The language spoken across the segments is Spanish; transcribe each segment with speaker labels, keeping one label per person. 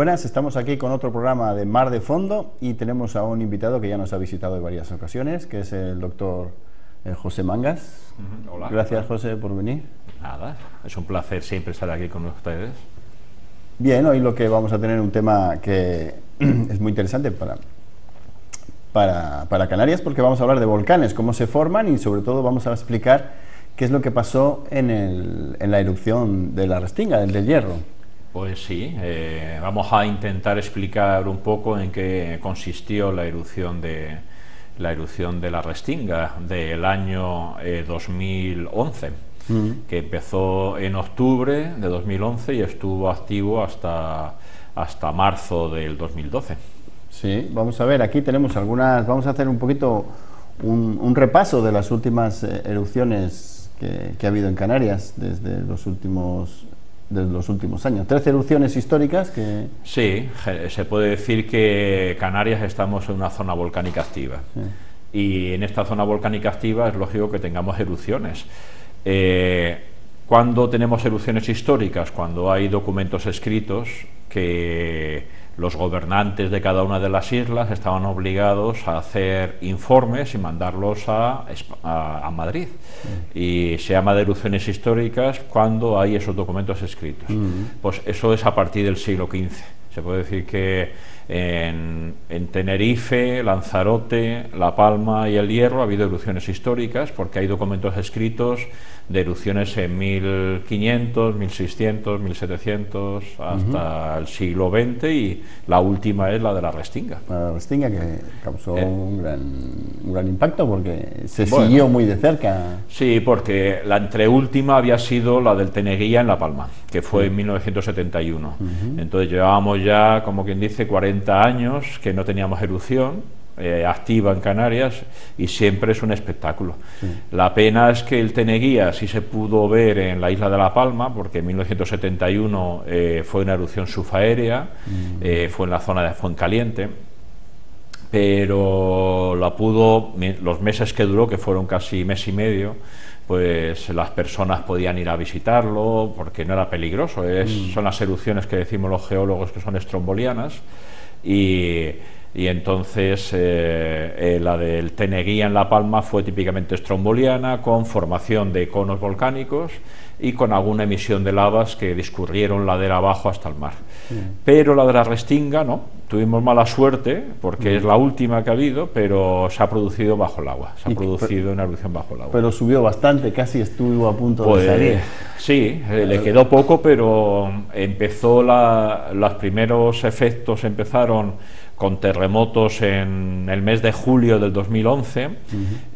Speaker 1: buenas, estamos aquí con otro programa de Mar de Fondo y tenemos a un invitado que ya nos ha visitado en varias ocasiones, que es el doctor José Mangas.
Speaker 2: Hola.
Speaker 1: Gracias, José, por venir.
Speaker 2: Nada, es un placer siempre estar aquí con ustedes.
Speaker 1: Bien, hoy lo que vamos a tener un tema que es muy interesante para Canarias, porque vamos a hablar de volcanes, cómo se forman y sobre todo vamos a explicar qué es lo que pasó en la erupción de la Restinga, del Hierro.
Speaker 2: Pues sí, vamos a intentar explicar un poco en qué consistió la erupción de la Restinga del año 2011, que empezó en octubre de 2011 y estuvo activo hasta marzo del 2012.
Speaker 1: Sí, vamos a ver, aquí tenemos algunas, vamos a hacer un poquito un repaso de las últimas erupciones que ha habido en Canarias desde los últimos años. 13 erupciones históricas que...
Speaker 2: Sí, se puede decir que Canarias estamos en una zona volcánica activa. Sí. Y en esta zona volcánica activa es lógico que tengamos erupciones. ¿Cuándo tenemos erupciones históricas? Cuando hay documentos escritos que los gobernantes de cada una de las islas estaban obligados a hacer informes y mandarlos a Madrid. Y se llama de erupciones históricas cuando hay esos documentos escritos. Pues eso es a partir del siglo XV. Se puede decir que en Tenerife, Lanzarote, La Palma y El Hierro ha habido erupciones históricas porque hay documentos escritos de erupciones en 1500, 1600, 1700 hasta el siglo XX, y la última es la de la Restinga.
Speaker 1: La Restinga, que causó un gran impacto porque se siguió muy de cerca.
Speaker 2: Sí, porque la anteúltima había sido la del Teneguía en La Palma, que fue en 1971. Entonces llevábamos ya, como quien dice, 40 años que no teníamos erupción activa en Canarias, y siempre es un espectáculo. La pena es que el Teneguía sí se pudo ver en la isla de La Palma, porque en 1971 fue una erupción subaérea, fue en la zona de Fuencaliente, pero los meses que duró, que fueron casi mes y medio, pues las personas podían ir a visitarlo porque no era peligroso. Son las erupciones que decimos los geólogos que son estrombolianas, y entonces la del Teneguía en La Palma fue típicamente estromboliana, con formación de conos volcánicos y con alguna emisión de lavas que discurrieron ladera abajo hasta el mar. Pero la de la Restinga no, tuvimos mala suerte porque es la última que ha habido, pero se ha producido bajo el agua, se ha producido una erupción bajo el agua.
Speaker 1: Pero subió bastante, casi estuvo a punto de salir.
Speaker 2: Sí, le quedó poco, pero empezó los primeros efectos empezaron con terremotos en el mes de julio del 2011,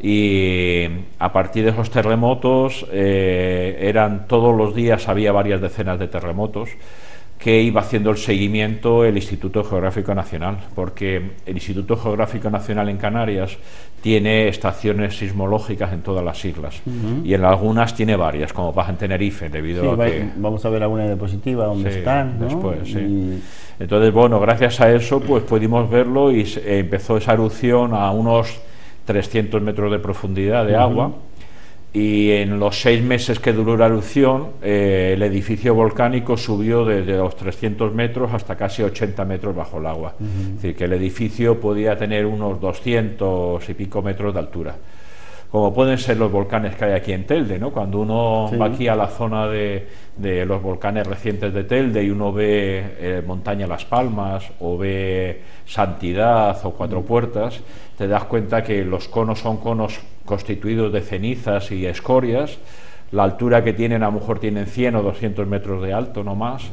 Speaker 2: y a partir de esos terremotos todos los días había varias decenas de terremotos que iba haciendo el seguimiento el Instituto Geográfico Nacional, porque el Instituto Geográfico Nacional en Canarias tiene estaciones sismológicas en todas las islas, y en algunas tiene varias, como pasa en Tenerife, debido a que...
Speaker 1: Vamos a ver alguna diapositiva donde están, ¿no?
Speaker 2: Después, Entonces, bueno, gracias a eso pues pudimos verlo, y empezó esa erupción a unos 300 metros de profundidad de agua. Y en los 6 meses que duró la erupción, el edificio volcánico subió desde los 300 metros hasta casi 80 metros bajo el agua. Es decir, que el edificio podía tener unos 200 y pico metros de altura, como pueden ser los volcanes que hay aquí en Telde, ¿no? Cuando uno va aquí a la zona de los volcanes recientes de Telde y uno ve Montaña Las Palmas, o ve Santidad o Cuatro Puertas, te das cuenta que los conos son conos constituidos de cenizas y escorias. La altura que tienen, a lo mejor tienen 100 o 200 metros de alto, no más,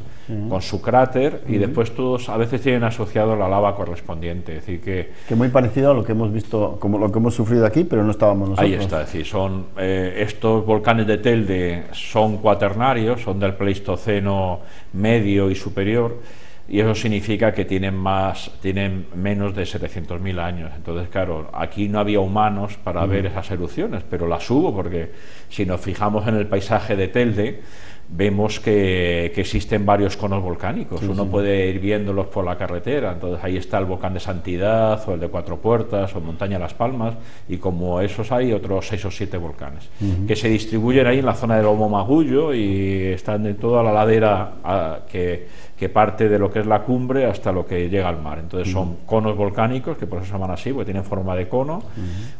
Speaker 2: con su cráter, y después todos a veces tienen asociado la lava correspondiente. Es decir, que
Speaker 1: muy parecido a lo que hemos visto, como lo que hemos sufrido aquí, pero no estábamos nosotros.
Speaker 2: Ahí está, es decir, estos volcanes de Telde son cuaternarios, son del Pleistoceno medio y superior, y eso significa que tienen menos de 700.000 años. Entonces, claro, aquí no había humanos para ver esas erupciones, pero las hubo, porque si nos fijamos en el paisaje de Telde, vemos que existen varios conos volcánicos. Uno puede ir viéndolos por la carretera. Entonces ahí está el volcán de Santidad, o el de Cuatro Puertas, o Montaña Las Palmas, y como esos hay otros 6 o 7 volcanes que se distribuyen ahí en la zona del Lomo Magullo y están en toda la ladera que parte de lo que es la cumbre hasta lo que llega al mar. Entonces son conos volcánicos, que por eso se llaman así, porque tienen forma de cono,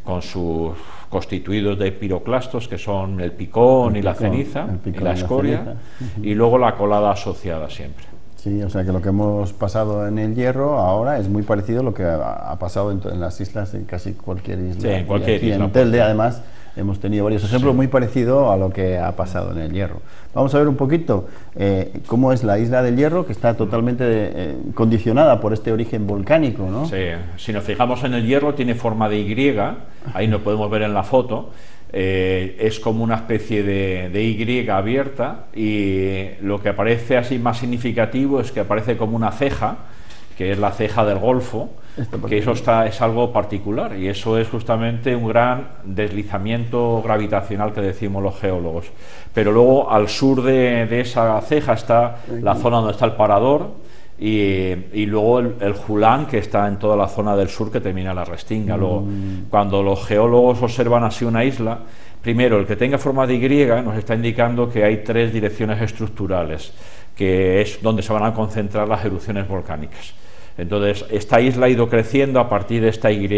Speaker 2: con sus constituidos de piroclastos, que son el picón y la ceniza y la escoria, y luego la colada asociada siempre.
Speaker 1: Sí, o sea que lo que hemos pasado en el Hierro ahora es muy parecido a lo que ha pasado en las islas, en casi cualquier isla.
Speaker 2: Sí, en cualquier isla.
Speaker 1: En Telde, además, hemos tenido varios ejemplos muy parecidos a lo que ha pasado en el Hierro. Vamos a ver un poquito cómo es la isla del Hierro, que está totalmente condicionada por este origen volcánico, ¿no?
Speaker 2: Sí, si nos fijamos en el Hierro, tiene forma de Y, ahí lo podemos ver en la foto. Es como una especie de Y abierta, y lo que aparece así más significativo es que aparece como una ceja, que es la ceja del Golfo, que eso es algo particular, y eso es justamente un gran deslizamiento gravitacional que decimos los geólogos. Pero luego al sur de esa ceja está la zona donde está el Parador, y luego el Julán, que está en toda la zona del sur que termina la Restinga. Luego, cuando los geólogos observan así una isla, primero, el que tenga forma de Y nos está indicando que hay 3 direcciones estructurales, que es donde se van a concentrar las erupciones volcánicas. Entonces, esta isla ha ido creciendo a partir de esta Y.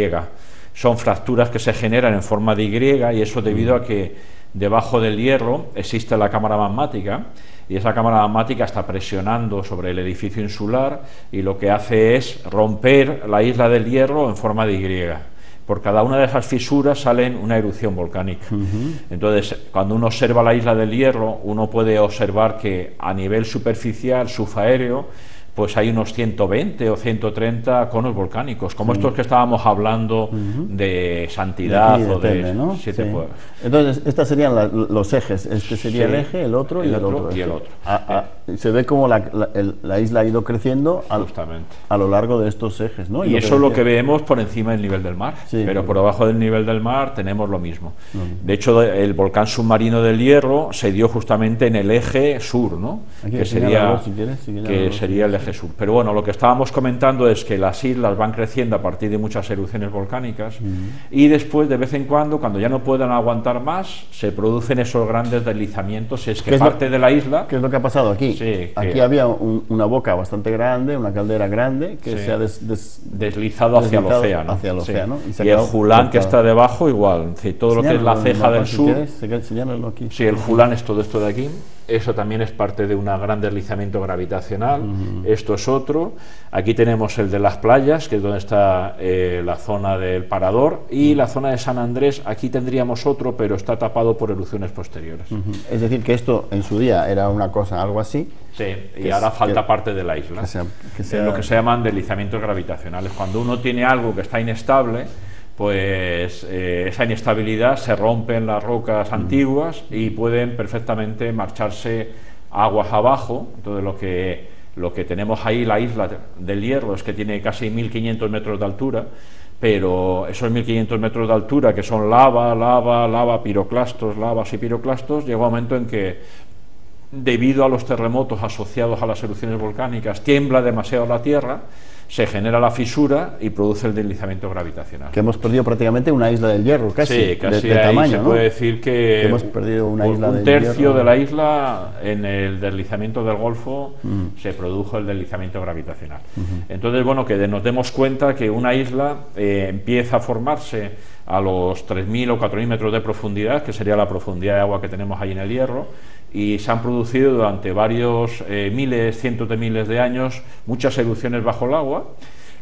Speaker 2: Son fracturas que se generan en forma de Y, y eso debido a que debajo del Hierro existe la cámara magmática, y esa cámara magmática está presionando sobre el edificio insular, y lo que hace es romper la isla del Hierro en forma de Y. Por cada una de esas fisuras salen una erupción volcánica. Entonces, cuando uno observa la isla del Hierro, uno puede observar que a nivel superficial, subaéreo, pues hay unos 120 o 130 conos volcánicos, como estos que estábamos hablando de Santidad o de
Speaker 1: Telde, ¿no?
Speaker 2: Siete Pueblos.
Speaker 1: Entonces, estos serían los ejes. Este sería el eje, el otro y el otro.
Speaker 2: Y el otro.
Speaker 1: Se ve como la isla ha ido creciendo a lo largo de estos ejes, ¿no?
Speaker 2: Y eso es lo que vemos por encima del nivel del mar, pero por debajo del nivel del mar tenemos lo mismo. De hecho, el volcán submarino del Hierro se dio justamente en el eje sur, ¿no?
Speaker 1: Aquí,
Speaker 2: que sería
Speaker 1: el
Speaker 2: eje sur. Pero bueno, lo que estábamos comentando es que las islas van creciendo a partir de muchas erupciones volcánicas, y después, de vez en cuando ya no puedan aguantar más, se producen esos grandes deslizamientos. Es que parte de la isla...
Speaker 1: ¿Qué es lo que ha pasado aquí?
Speaker 2: Sí,
Speaker 1: aquí había una boca bastante grande, una caldera grande, que se ha
Speaker 2: deslizado hacia el océano.
Speaker 1: Y
Speaker 2: el Julán, que está debajo, igual. Todo lo que es la ceja del sur...
Speaker 1: Aquí.
Speaker 2: Sí, el Julán es todo esto de aquí. Eso también es parte de un gran deslizamiento gravitacional. Esto es otro. Aquí tenemos el de las playas, que es donde está la zona del Parador, y la zona de San Andrés. Aquí tendríamos otro, pero está tapado por erupciones posteriores.
Speaker 1: Es decir, que esto en su día era una cosa, algo así.
Speaker 2: Sí, y ahora falta parte de la isla. Es lo que se llaman deslizamientos gravitacionales. Cuando uno tiene algo que está inestable, pues esa inestabilidad se rompe en las rocas antiguas y pueden perfectamente marcharse aguas abajo. Entonces lo que tenemos ahí, la isla del Hierro, es que tiene casi 1500 metros de altura, pero esos 1500 metros de altura, que son lava, piroclastos, lavas y piroclastos, llega un momento en que, debido a los terremotos asociados a las erupciones volcánicas, tiembla demasiado la Tierra, se genera la fisura y produce el deslizamiento gravitacional.
Speaker 1: Que hemos perdido prácticamente una isla del Hierro, casi,
Speaker 2: casi
Speaker 1: de tamaño,
Speaker 2: se puede decir que
Speaker 1: hemos perdido una isla
Speaker 2: un tercio de la isla. En el deslizamiento del Golfo se produjo el deslizamiento gravitacional. Entonces, bueno, que nos demos cuenta que una isla empieza a formarse a los 3.000 o 4.000 metros de profundidad, que sería la profundidad de agua que tenemos ahí en el Hierro, y se han producido durante varios cientos de miles de años muchas erupciones bajo el agua.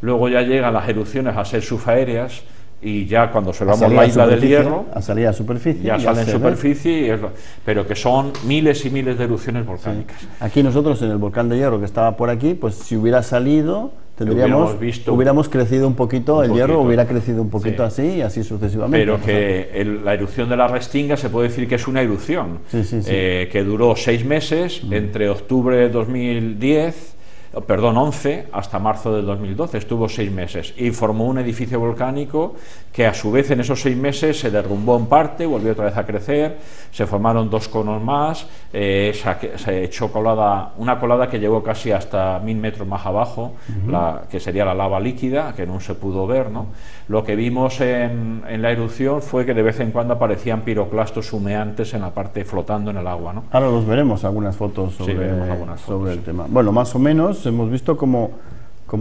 Speaker 2: Luego ya llegan las erupciones a ser subaéreas, y ya cuando observamos la isla del Hierro,
Speaker 1: a salir a superficie,
Speaker 2: ya sale en superficie, pero que son miles y miles de erupciones volcánicas.
Speaker 1: Aquí nosotros, en el volcán de Hierro, que estaba por aquí, pues si hubiera salido, hubiéramos crecido un poquito, el Hierro hubiera crecido un poquito así, y así sucesivamente.
Speaker 2: Pero que la erupción de la Restinga se puede decir que es una erupción que duró 6 meses, entre octubre de 2010 perdón, 11 hasta marzo del 2012, estuvo 6 meses y formó un edificio volcánico que a su vez en esos 6 meses se derrumbó en parte, volvió otra vez a crecer, se formaron 2 conos más, se echó una colada que llegó casi hasta 1000 metros más abajo, que sería la lava líquida, que no se pudo ver, ¿no? Lo que vimos en la erupción fue que de vez en cuando aparecían piroclastos humeantes en la parte flotando en el agua, ¿no?
Speaker 1: Ahora los veremos, algunas fotos sobre el tema. Bueno, más o menos hemos visto cómo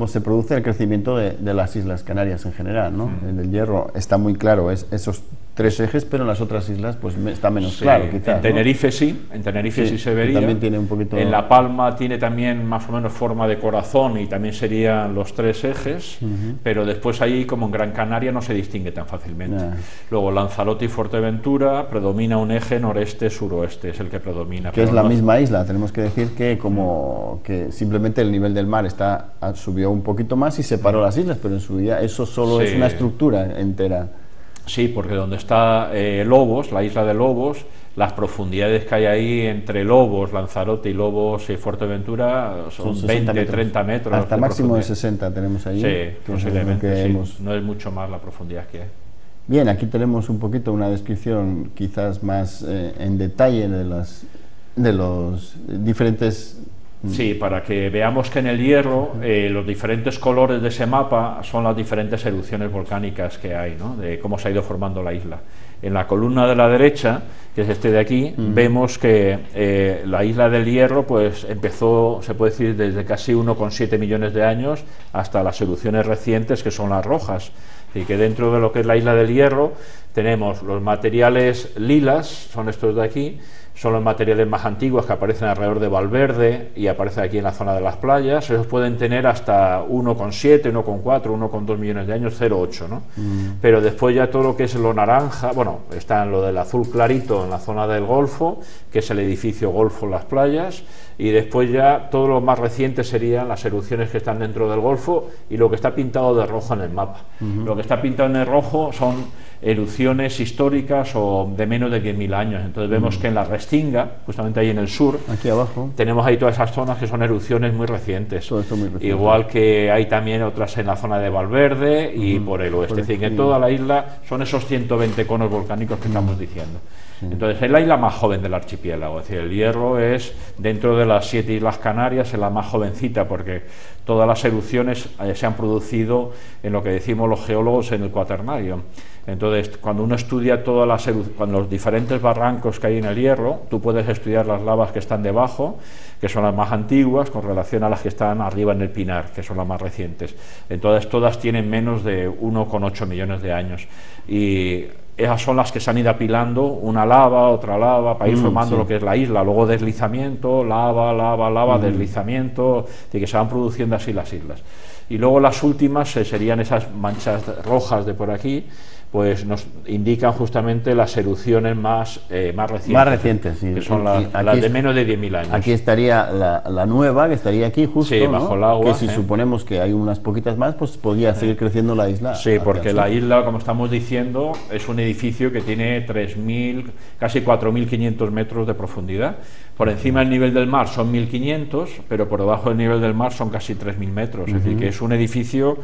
Speaker 1: se produce el crecimiento de las Islas Canarias en general, ¿no? En el Hierro está muy claro, esos 3 ejes, pero en las otras islas pues está menos claro, quizás.
Speaker 2: En Tenerife, ¿no? Sí, en Tenerife sí se vería.
Speaker 1: También tiene un poquito...
Speaker 2: En La Palma tiene también más o menos forma de corazón y también serían los 3 ejes, pero después ahí, como en Gran Canaria, no se distingue tan fácilmente. Luego Lanzarote y Fuerteventura predomina un eje noreste-suroeste, es el que predomina.
Speaker 1: Que es la misma isla, tenemos que decir que que simplemente el nivel del mar subió un poquito más y separó las islas, pero en su día eso solo es una estructura entera.
Speaker 2: Sí, porque donde está Lobos, la isla de Lobos, las profundidades que hay ahí entre Lobos, Lanzarote y Lobos y Fuerteventura son 20, 30 metros.
Speaker 1: Hasta máximo de 60 tenemos allí.
Speaker 2: Sí, posiblemente, no es mucho más la profundidad que hay.
Speaker 1: Bien, aquí tenemos un poquito una descripción quizás más en detalle de los diferentes...
Speaker 2: Sí, para que veamos que en el Hierro los diferentes colores de ese mapa son las diferentes erupciones volcánicas que hay, ¿no? De cómo se ha ido formando la isla. En la columna de la derecha, que es este de aquí, vemos que la isla del Hierro pues empezó, se puede decir, desde casi 1,7 millones de años hasta las erupciones recientes, que son las rojas. Y que dentro de lo que es la isla del Hierro tenemos los materiales lilas, son estos de aquí, son los materiales más antiguos que aparecen alrededor de Valverde y aparecen aquí en la zona de las playas. Esos pueden tener hasta 1,7, 1,4, 1,2 millones de años, 0,8, ¿no? Pero después ya todo lo que es lo naranja, bueno, está en lo del azul clarito en la zona del Golfo, que es el edificio Golfo en las playas, y después ya todo lo más reciente serían las erupciones que están dentro del Golfo y lo que está pintado de rojo en el mapa. Lo que está pintado en el rojo son erupciones históricas o de menos de 10.000 años. Entonces vemos que en la Restinga, justamente ahí en el sur,
Speaker 1: aquí abajo,
Speaker 2: tenemos ahí todas esas zonas que son erupciones muy recientes.
Speaker 1: Todo esto muy reciente.
Speaker 2: Igual que hay también otras en la zona de Valverde y por el oeste. Es decir, que en toda la isla son esos 120 conos volcánicos que estamos diciendo. Entonces es la isla más joven del archipiélago, es decir, el Hierro es, dentro de las 7 islas Canarias, es la más jovencita, porque todas las erupciones se han producido en lo que decimos los geólogos en el Cuaternario. Entonces, cuando uno estudia cuando los diferentes barrancos que hay en el Hierro, tú puedes estudiar las lavas que están debajo, que son las más antiguas, con relación a las que están arriba en el Pinar, que son las más recientes. Entonces, todas tienen menos de 1,8 millones de años. Y esas son las que se han ido apilando, una lava, otra lava, para ir formando lo que es la isla. Luego deslizamiento, lava, deslizamiento, y que se van produciendo así las islas. Y luego las últimas serían esas manchas rojas de por aquí, pues nos indican justamente las erupciones más recientes. Más recientes, sí. Que son las de menos de 10.000 años.
Speaker 1: Aquí estaría la nueva, que estaría aquí justo,
Speaker 2: sí, bajo el agua.
Speaker 1: Que si suponemos que hay unas poquitas más, pues podría seguir creciendo la isla.
Speaker 2: Sí, porque la isla, como estamos diciendo, es un edificio que tiene 3.000, casi 4.500 metros de profundidad. Por encima del nivel del mar son 1.500, pero por debajo del nivel del mar son casi 3.000 metros. Es decir, que es un edificio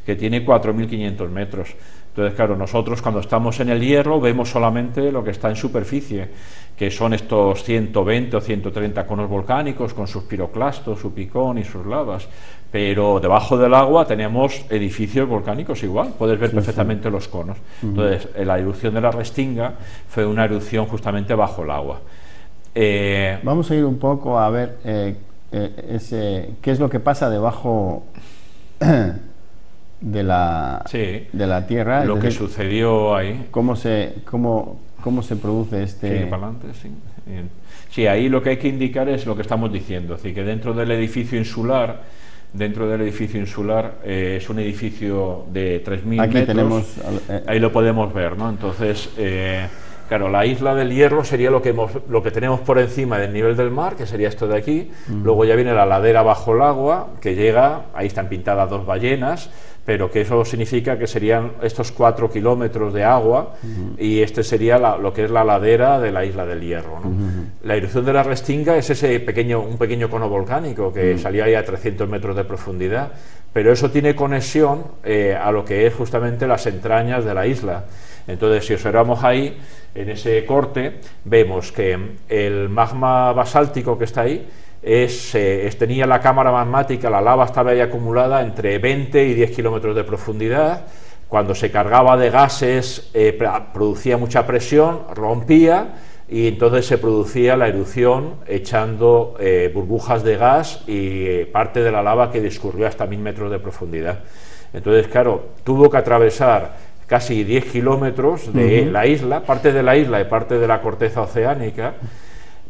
Speaker 2: que tiene 4.500 metros. Entonces, claro, nosotros cuando estamos en el Hierro vemos solamente lo que está en superficie, que son estos 120 o 130 conos volcánicos con sus piroclastos, su picón y sus lavas, pero debajo del agua tenemos edificios volcánicos igual, puedes ver perfectamente los conos. Entonces, la erupción de la Restinga fue una erupción justamente bajo el agua.
Speaker 1: Vamos a ir un poco a ver qué es lo que pasa debajo de la Tierra,
Speaker 2: lo que sucedió ahí,
Speaker 1: cómo se produce este...
Speaker 2: Sí, para adelante, sí. Bien. Sí, ahí lo que hay que indicar es lo que estamos diciendo, es decir, que dentro del edificio insular es un edificio de 3.000 metros,
Speaker 1: tenemos,
Speaker 2: ahí lo podemos ver, ¿no? Entonces, claro, la isla del Hierro sería lo que tenemos por encima del nivel del mar, que sería esto de aquí. Luego ya viene la ladera bajo el agua, que llega, ahí están pintadas 2 ballenas, pero que eso significa que serían estos 4 kilómetros de agua, y este sería lo que es la ladera de la isla del Hierro, ¿no? La erupción de la Restinga es un pequeño cono volcánico que salía ahí a 300 metros de profundidad, pero eso tiene conexión a lo que es justamente las entrañas de la isla. Entonces, si observamos ahí, en ese corte, vemos que el magma basáltico que está ahí tenía la cámara magmática, la lava estaba ahí acumulada entre 20 y 10 kilómetros de profundidad. Cuando se cargaba de gases, producía mucha presión, rompía, y entonces se producía la erupción echando burbujas de gas y parte de la lava que discurrió hasta 1000 metros de profundidad. Entonces, claro, tuvo que atravesar casi 10 kilómetros de la isla, parte de la isla y parte de la corteza oceánica,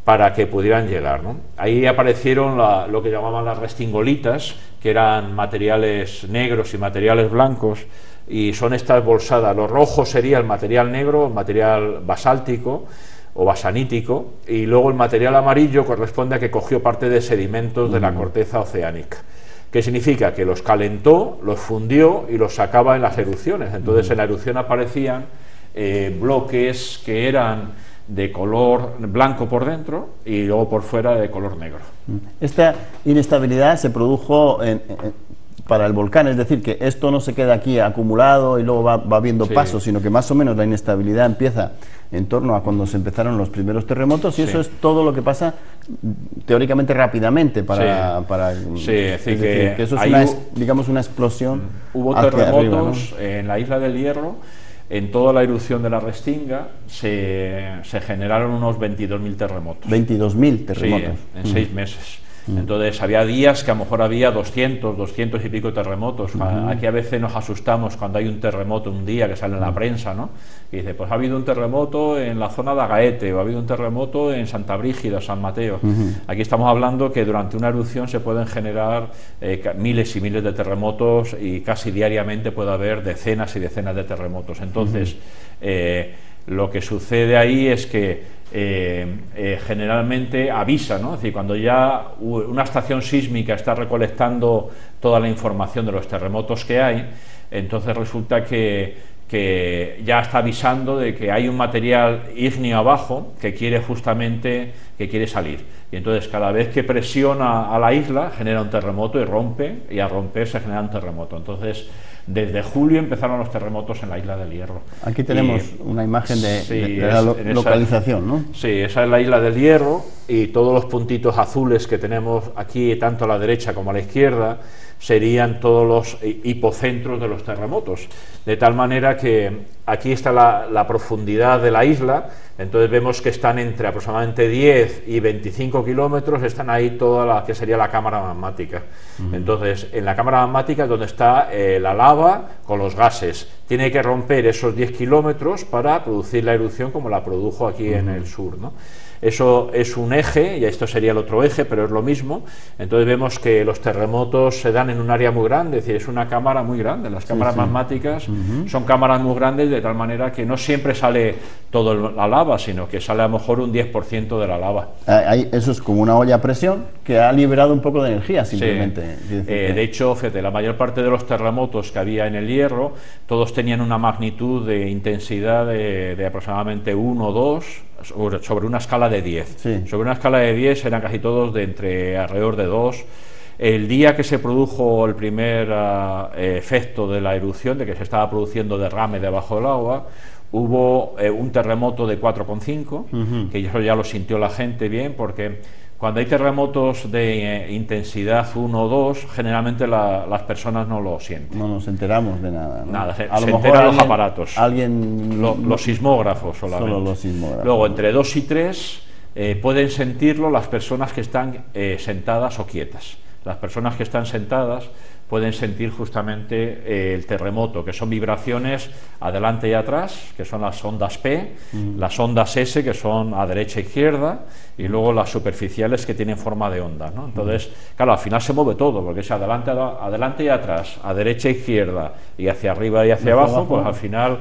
Speaker 2: para que pudieran llegar, ¿no? Ahí aparecieron lo que llamaban las restingolitas, que eran materiales negros y materiales blancos, y son estas bolsadas. Lo rojo sería el material negro, el material basáltico o basanítico, y luego el material amarillo corresponde a que cogió parte de sedimentos de la corteza oceánica. ¿Qué significa? Que los calentó, los fundió y los sacaba en las erupciones. Entonces en la erupción aparecían bloques que eran de color blanco por dentro y luego por fuera de color negro.
Speaker 1: Esta inestabilidad se produjo para el volcán, es decir, que esto no se queda aquí acumulado y luego va viendo pasos, sino que más o menos la inestabilidad empieza en torno a cuando se empezaron los primeros terremotos, y eso es todo lo que pasa teóricamente rápidamente para
Speaker 2: es decir,
Speaker 1: que eso es digamos una explosión.
Speaker 2: Hubo terremotos arriba, ¿no? En la isla del Hierro. En toda la erupción de la Restinga se generaron unos 22.000 terremotos.
Speaker 1: 22.000 terremotos.
Speaker 2: Sí, en 6 meses. Entonces había días que a lo mejor había 200 y pico terremotos. Aquí a veces nos asustamos cuando hay un terremoto un día que sale en la prensa, ¿no? Y dice, pues ha habido un terremoto en la zona de Agaete, o ha habido un terremoto en Santa Brígida, San Mateo. Aquí estamos hablando que durante una erupción se pueden generar miles y miles de terremotos, y casi diariamente puede haber decenas y decenas de terremotos. Entonces, lo que sucede ahí es que generalmente avisa, ¿no? Es decir, cuando ya una estación sísmica está recolectando toda la información de los terremotos que hay, entonces resulta que ya está avisando de que hay un material ígneo abajo que quiere salir, y entonces cada vez que presiona a la isla genera un terremoto y rompe, y al romper se genera un terremoto. Entonces desde julio empezaron los terremotos en la isla del Hierro.
Speaker 1: Aquí tenemos una imagen de la localización, ¿no?
Speaker 2: Sí, esa es la isla del Hierro, y todos los puntitos azules que tenemos aquí, tanto a la derecha como a la izquierda, serían todos los hipocentros de los terremotos, de tal manera que aquí está la profundidad de la isla. Entonces vemos que están entre aproximadamente 10 y 25 kilómetros, están ahí toda la que sería la cámara magmática. Entonces en la cámara magmática es donde está la lava con los gases. Tiene que romper esos 10 kilómetros para producir la erupción como la produjo aquí en el sur, ¿no? Eso es un eje, y esto sería el otro eje, pero es lo mismo. Entonces vemos que los terremotos se dan en un área muy grande, es decir, es una cámara muy grande. Las cámaras magmáticas son cámaras muy grandes, de tal manera que no siempre sale toda la lava, sino que sale a lo mejor un 10% de la lava.
Speaker 1: Eso es como una olla a presión que ha liberado un poco de energía, simplemente.
Speaker 2: De hecho, fíjate, la mayor parte de los terremotos que había en el Hierro, todos tenían una magnitud de intensidad de aproximadamente 1 o 2, sobre una escala de 10. Sobre una escala de 10 eran casi todos de entre alrededor de 2. El día que se produjo el primer efecto de la erupción, de que se estaba produciendo derrame debajo del agua, hubo un terremoto de 4,5, que eso ya lo sintió la gente bien, porque cuando hay terremotos de intensidad 1 o 2, generalmente las personas no lo sienten.
Speaker 1: No nos enteramos de nada, ¿no?
Speaker 2: Nada, se enteran los aparatos.
Speaker 1: Los
Speaker 2: sismógrafos solamente.
Speaker 1: Solo los sismógrafos.
Speaker 2: Luego, entre 2 y 3 pueden sentirlo las personas que están sentadas o quietas. Las personas que están sentadas pueden sentir justamente el terremoto, que son vibraciones adelante y atrás, que son las ondas P, las ondas S, que son a derecha e izquierda, y luego las superficiales, que tienen forma de onda, ¿no? Entonces, claro, al final se mueve todo, porque es adelante y atrás, a derecha e izquierda, y hacia arriba y hacia abajo, pues al final,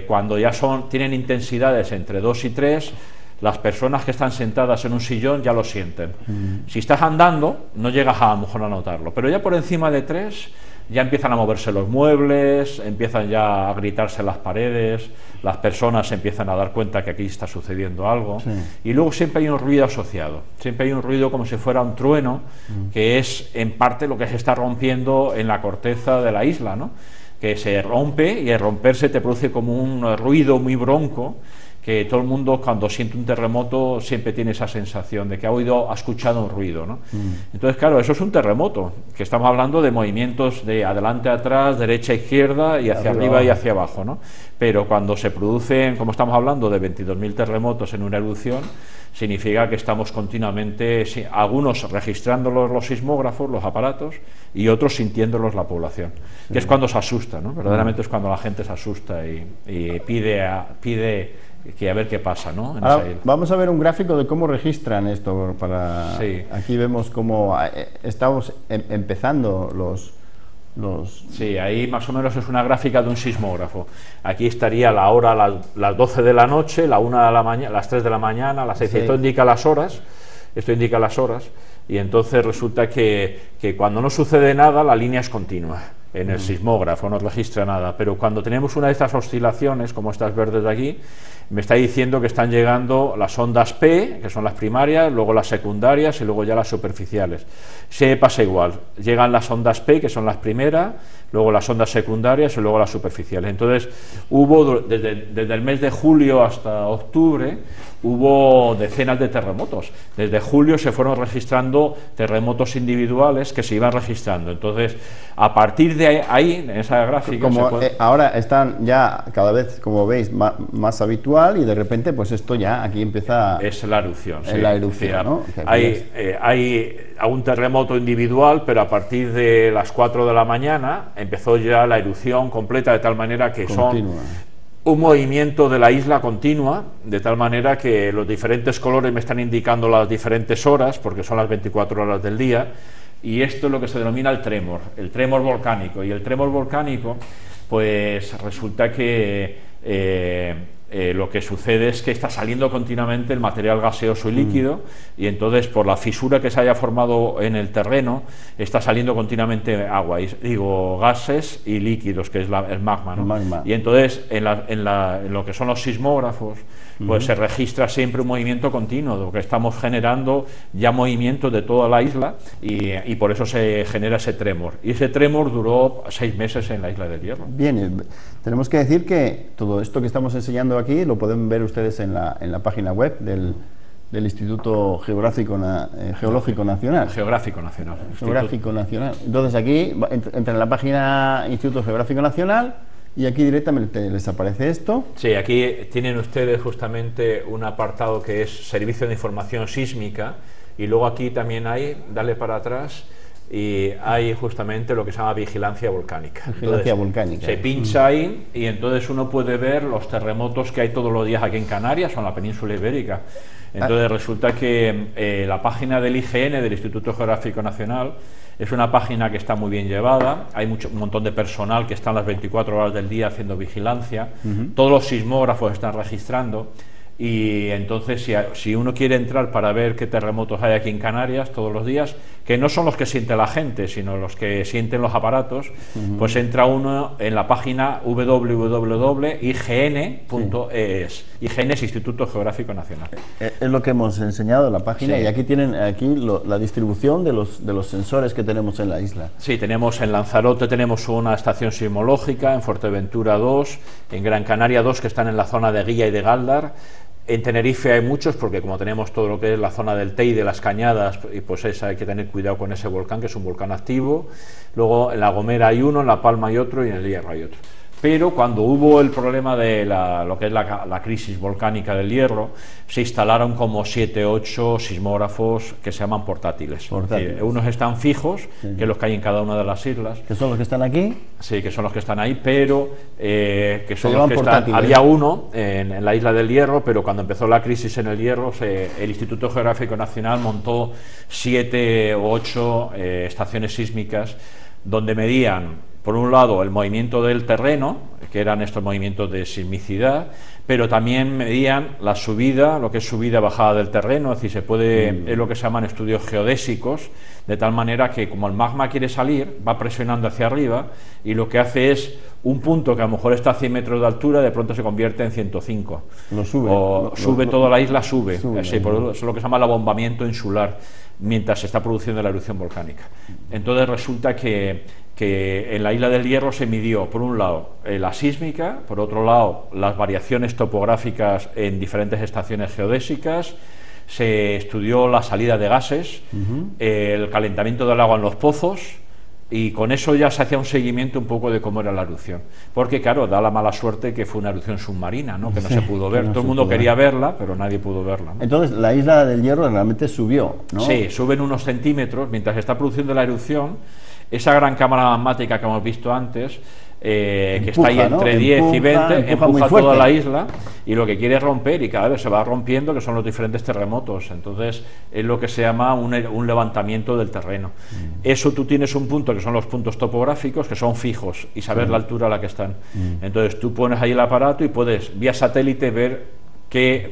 Speaker 2: cuando ya tienen intensidades entre 2 y 3, las personas que están sentadas en un sillón ya lo sienten. Si estás andando, no llegas a lo mejor a notarlo, pero ya por encima de 3 ya empiezan a moverse los muebles, empiezan ya a gritarse las paredes, las personas se empiezan a dar cuenta que aquí está sucediendo algo,
Speaker 1: Sí.
Speaker 2: y luego siempre hay un ruido asociado, siempre hay un ruido como si fuera un trueno, que es en parte lo que se está rompiendo en la corteza de la isla, ¿no? Que se rompe, y al romperse te produce como un ruido muy bronco, que todo el mundo cuando siente un terremoto siempre tiene esa sensación de que ha escuchado un ruido, ¿no? Entonces, claro, eso es un terremoto, que estamos hablando de movimientos de adelante a atrás, derecha a izquierda y hacia arriba y hacia abajo, ¿no? Pero cuando se producen, como estamos hablando, de 22.000 terremotos en una erupción, significa que estamos continuamente, sí, algunos registrándolos los sismógrafos, los aparatos, y otros sintiéndolos la población, que es cuando se asusta, ¿no? Verdaderamente es cuando la gente se asusta y pide que a ver qué pasa, ¿no?
Speaker 1: Ahora, vamos a ver un gráfico de cómo registran esto.
Speaker 2: Sí.
Speaker 1: Aquí vemos cómo estamos empezando los...
Speaker 2: Sí, ahí más o menos es una gráfica de un sismógrafo. Aquí estaría la hora, las 12 de la noche, la 1 de la mañana, las 3 de la mañana, las 6. Sí. Esto indica las horas, y entonces resulta que cuando no sucede nada, la línea es continua. En el sismógrafo no registra nada, pero cuando tenemos una de estas oscilaciones, como estas verdes de aquí, me está diciendo que están llegando las ondas P, que son las primarias, luego las secundarias y luego ya las superficiales. Se pasa igual, llegan las ondas P, que son las primeras, luego las ondas secundarias y luego las superficiales. Entonces hubo, desde el mes de julio hasta octubre, hubo decenas de terremotos. Desde julio se fueron registrando terremotos individuales que se iban registrando. Entonces, a partir de ahí, en esa gráfica...
Speaker 1: ahora están ya cada vez, como veis, más habitual, y de repente, pues esto ya aquí empieza...
Speaker 2: Es la erupción, sí.
Speaker 1: La erupción,
Speaker 2: sí,
Speaker 1: ¿no?
Speaker 2: Hay un terremoto individual, pero a partir de las 4 de la mañana empezó ya la erupción completa, de tal manera que
Speaker 1: Continua.
Speaker 2: son... un movimiento de la isla continua, de tal manera que los diferentes colores me están indicando las diferentes horas, porque son las 24 horas del día, y esto es lo que se denomina el tremor volcánico. Y el tremor volcánico, pues resulta que lo que sucede es que está saliendo continuamente el material gaseoso y líquido, y entonces por la fisura que se haya formado en el terreno está saliendo continuamente agua, gases y líquidos, que es el magma, ¿no?
Speaker 1: Magma.
Speaker 2: Y entonces en lo que son los sismógrafos, pues se registra siempre un movimiento continuo, lo que estamos generando ya movimiento de toda la isla, y por eso se genera ese tremor. Y ese tremor duró 6 meses en la isla del Hierro.
Speaker 1: Bien, tenemos que decir que todo esto que estamos enseñando aquí lo pueden ver ustedes en la página web del Instituto Geológico Nacional.
Speaker 2: Geográfico Nacional.
Speaker 1: Geográfico Nacional. Entonces aquí entran en la página Instituto Geográfico Nacional, y aquí directamente les aparece esto.
Speaker 2: Sí, aquí tienen ustedes justamente un apartado que es Servicio de Información Sísmica, y luego aquí también hay, dale para atrás, y hay justamente lo que se llama vigilancia volcánica.
Speaker 1: Vigilancia volcánica.
Speaker 2: Se pincha ahí, y entonces uno puede ver los terremotos que hay todos los días aquí en Canarias o en la península ibérica. Entonces resulta que la página del IGN, del Instituto Geográfico Nacional, es una página que está muy bien llevada. Hay un montón de personal que están las 24 horas del día haciendo vigilancia. Todos los sismógrafos están registrando. Y entonces si uno quiere entrar para ver qué terremotos hay aquí en Canarias todos los días, que no son los que siente la gente, sino los que sienten los aparatos, pues entra uno en la página www.ign.es. IGN es Instituto Geográfico Nacional.
Speaker 1: Es lo que hemos enseñado en la página, sí. Y aquí tienen la distribución de los sensores que tenemos en la isla.
Speaker 2: Sí, tenemos en Lanzarote tenemos una estación sismológica, en Fuerteventura 2, en Gran Canaria 2, que están en la zona de Guía y de Gáldar. En Tenerife hay muchos, porque como tenemos todo lo que es la zona del Teide, las Cañadas, y pues hay que tener cuidado con ese volcán, que es un volcán activo. Luego en La Gomera hay uno, en La Palma hay otro, y en el Hierro hay otro. Pero cuando hubo el problema de lo que es la crisis volcánica del Hierro, se instalaron como 7 o 8 sismógrafos que se llaman portátiles. Unos están fijos, sí, que es los que hay en cada una de las islas.
Speaker 1: ¿Que son los que están aquí?
Speaker 2: Sí, que son los que están ahí, pero que son los que están... Había uno en la isla del Hierro, pero cuando empezó la crisis en el Hierro, el Instituto Geográfico Nacional montó 7 o 8 estaciones sísmicas donde medían por un lado, el movimiento del terreno, que eran estos movimientos de sismicidad, pero también medían la subida, lo que es subida-bajada del terreno, es decir, es lo que se llaman estudios geodésicos, de tal manera que como el magma quiere salir, va presionando hacia arriba y lo que hace es un punto que a lo mejor está a 100 metros de altura, de pronto se convierte en 105.
Speaker 1: Lo sube.
Speaker 2: O sube toda la isla, sube. Sí,
Speaker 1: eso
Speaker 2: es lo que se llama el abombamiento insular, mientras se está produciendo la erupción volcánica. Entonces resulta que en la isla del Hierro se midió, por un lado, la sísmica, por otro lado, las variaciones topográficas en diferentes estaciones geodésicas, se estudió la salida de gases, el calentamiento del agua en los pozos, y con eso ya se hacía un seguimiento un poco de cómo era la erupción. Porque, claro, da la mala suerte que fue una erupción submarina, ¿no? Que no se pudo ver. Todo el mundo quería verla, pero nadie pudo verla, ¿no?
Speaker 1: Entonces, la isla del Hierro realmente subió, ¿no?
Speaker 2: Sí, suben unos centímetros. Mientras está produciendo la erupción, esa gran cámara magmática que hemos visto antes, que está ahí entre 10 y 20, empuja toda la isla y lo que quiere es romper, y cada vez se va rompiendo, que son los diferentes terremotos. Entonces es lo que se llama un levantamiento del terreno. Eso tú tienes un punto que son los puntos topográficos, que son fijos, y saber la altura a la que están. Entonces tú pones ahí el aparato y puedes vía satélite ver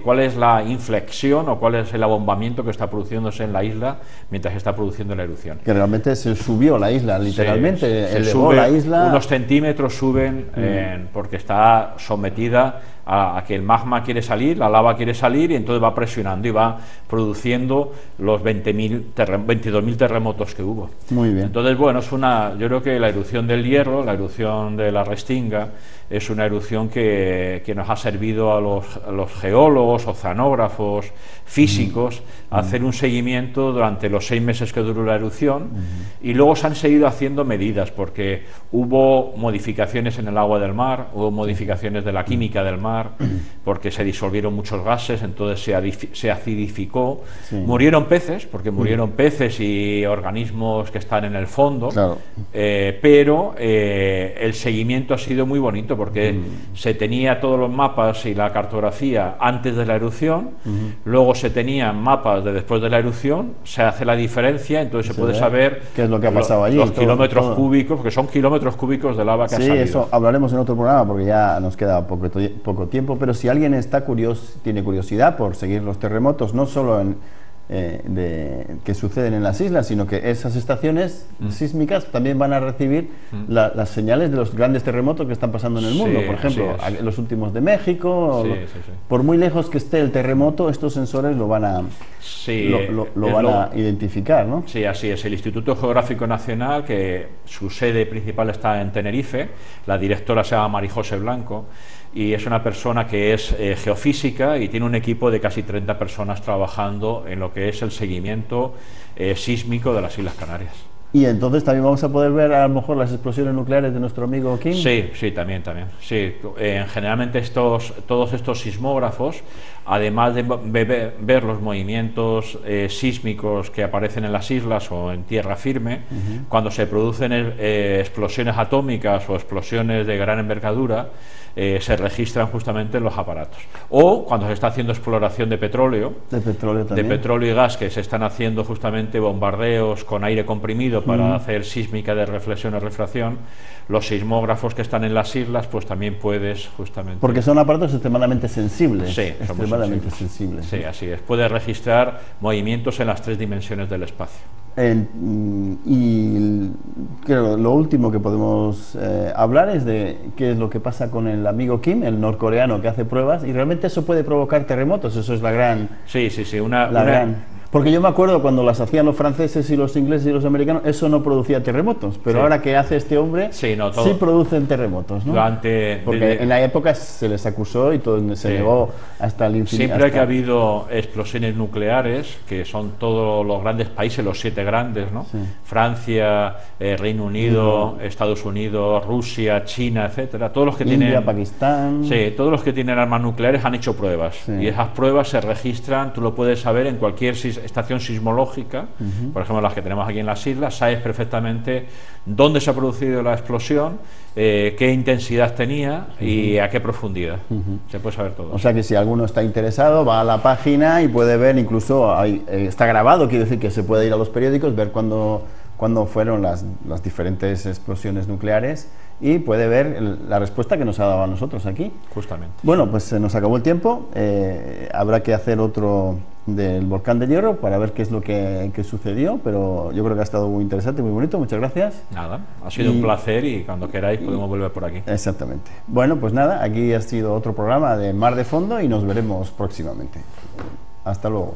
Speaker 2: cuál es la inflexión o cuál es el abombamiento que está produciéndose en la isla mientras está produciendo la erupción.
Speaker 1: Que realmente se subió la isla, literalmente,
Speaker 2: se
Speaker 1: elevó
Speaker 2: sube,
Speaker 1: la isla.
Speaker 2: Unos centímetros suben porque está sometida a que el magma quiere salir, la lava quiere salir, y entonces va presionando y va produciendo los 22.000 terremotos que hubo.
Speaker 1: Muy bien.
Speaker 2: Entonces, bueno, yo creo que la erupción del Hierro, la erupción de la Restinga, es una erupción que nos ha servido a los geólogos, oceanógrafos, físicos, a hacer un seguimiento durante los 6 meses que duró la erupción, y luego se han seguido haciendo medidas, porque hubo modificaciones en el agua del mar, hubo modificaciones de la química del mar, porque se disolvieron muchos gases, entonces se acidificó, murieron peces, porque murieron peces y organismos que están en el fondo, pero el seguimiento ha sido muy bonito, porque se tenía todos los mapas y la cartografía antes de la erupción, luego se tenían mapas de después de la erupción, se hace la diferencia, entonces se puede saber
Speaker 1: qué es lo que ha pasado allí,
Speaker 2: los kilómetros cúbicos, porque son kilómetros cúbicos de lava que ha salido.
Speaker 1: Sí, eso hablaremos en otro programa, porque ya nos queda poco tiempo, pero si alguien tiene curiosidad por seguir los terremotos, no solo que suceden en las islas, sino que esas estaciones sísmicas también van a recibir las señales de los grandes terremotos que están pasando en el mundo. Por ejemplo, los últimos de México, por muy lejos que esté el terremoto, estos sensores lo van a identificar, ¿no?
Speaker 2: Sí, así es. El Instituto Geográfico Nacional, que su sede principal está en Tenerife, la directora se llama María José Blanco, y es una persona que es geofísica y tiene un equipo de casi 30 personas trabajando en lo que es el seguimiento sísmico de las Islas Canarias.
Speaker 1: Y entonces también vamos a poder ver a lo mejor las explosiones nucleares de nuestro amigo Kim.
Speaker 2: Sí, también. Sí, generalmente todos estos sismógrafos, además de ver los movimientos sísmicos que aparecen en las islas o en tierra firme, cuando se producen explosiones atómicas o explosiones de gran envergadura, se registran justamente en los aparatos. O cuando se está haciendo exploración de petróleo y gas, que se están haciendo justamente bombardeos con aire comprimido para hacer sísmica de reflexión o refracción, los sismógrafos que están en las islas, pues también puedes justamente...
Speaker 1: Porque son aparatos extremadamente sensibles.
Speaker 2: Sí,
Speaker 1: extremadamente sensibles.
Speaker 2: Sí, así es. Puedes registrar movimientos en las 3 dimensiones del espacio.
Speaker 1: Y creo lo último que podemos hablar es de qué es lo que pasa con el amigo Kim, el norcoreano que hace pruebas, y realmente eso puede provocar terremotos. Eso es la gran... Porque yo me acuerdo cuando las hacían los franceses y los ingleses y los americanos, eso no producía terremotos, pero ahora que hace este hombre, sí producen terremotos, ¿no? Porque en la época se les acusó y todo se negó hasta el infinito.
Speaker 2: Siempre que ha habido explosiones nucleares, que son todos los grandes países, los 7 grandes, ¿no? Francia, Reino Unido, Estados Unidos, Rusia, China, etcétera, todos los que
Speaker 1: India, Pakistán.
Speaker 2: Sí, todos los que tienen armas nucleares han hecho pruebas, y esas pruebas se registran, tú lo puedes saber en cualquier estación sismológica, por ejemplo las que tenemos aquí en las islas, sabes perfectamente dónde se ha producido la explosión, qué intensidad tenía y a qué profundidad. Se puede saber todo.
Speaker 1: O sea que si alguno está interesado, va a la página y puede ver, incluso está grabado, quiere decir que se puede ir a los periódicos, ver cuando cuándo fueron las diferentes explosiones nucleares y puede ver la respuesta que nos ha dado a nosotros aquí.
Speaker 2: Justamente.
Speaker 1: Bueno, pues se nos acabó el tiempo. Habrá que hacer otro del volcán de Hierro para ver qué es lo que sucedió, pero yo creo que ha estado muy interesante, muy bonito. Muchas gracias.
Speaker 2: Nada, ha sido un placer y cuando queráis podemos volver por aquí.
Speaker 1: Exactamente. Bueno, pues nada, aquí ha sido otro programa de Mar de Fondo y nos veremos próximamente. Hasta luego.